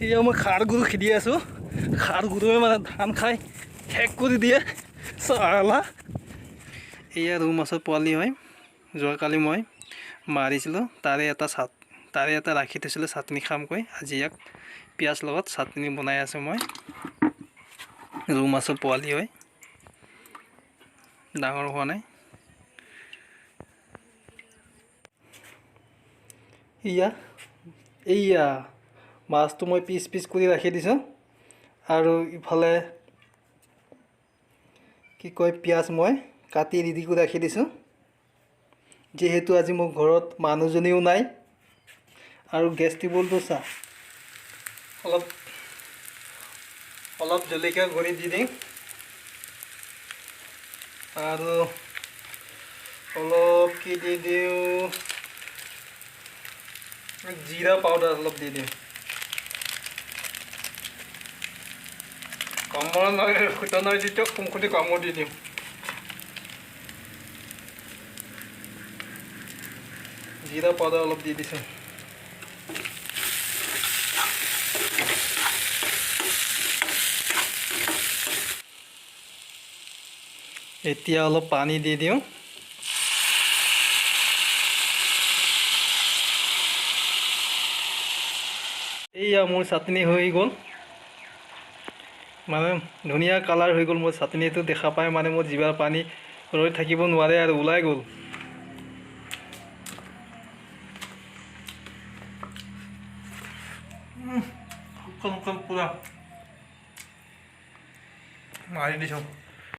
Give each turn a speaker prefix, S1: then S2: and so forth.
S1: এয়া মই খাৰ গুৰু খেদি আছোঁ। খাৰ গুৰুৱে মানে ধান খাই শেষ কৰি দিয়ে চালা। এয়া ৰৌ মাছৰ পোৱালি হয়। যোৱাকালি মই মাৰিছিলোঁ, তাৰে এটা ৰাখি থৈছিলোঁ চাটনি খামকৈ। আজি ইয়াক পিঁয়াজ লগত চাটনি বনাই আছোঁ মই। ৰৌ মাছৰ পোৱালি হয়, ডাঙৰ হোৱা নাই। এইয়া মাছটো মই পিচ পিচ কৰি ৰাখি দিছোঁ। আৰু ইফালে কি কয় পিঁয়াজ মই কাটি ৰেডি কৰি ৰাখি দিছোঁ। যিহেতু আজি মোৰ ঘৰত মানুহজনীও নাই। আৰু গেছ টেবুলটো চা, অলপ জলকীয়া গুড়ি দি দিম। আৰু অলপ কি দি দিওঁ, জিৰা পাউডাৰ অলপ দি দিওঁ। কামৰ নহয় খুটনাই দি দিওঁ, কোনখনি কামো দি দিওঁ। জিৰা পাউডাৰ অলপ দি দিছোঁ। এতিয়া অলপ পানী দি দিওঁ। এইয়া মোৰ চাটনি হৈ গ'ল, মানে ধুনীয়া কালাৰ হৈ গ'ল। মোৰ চাটনিটো দেখা পাই মানে মোৰ জিভাৰ পানী ৰৈ থাকিব নোৱাৰে আৰু ওলাই গ'ল। শুকান পুৰা মাৰি দিছোঁ।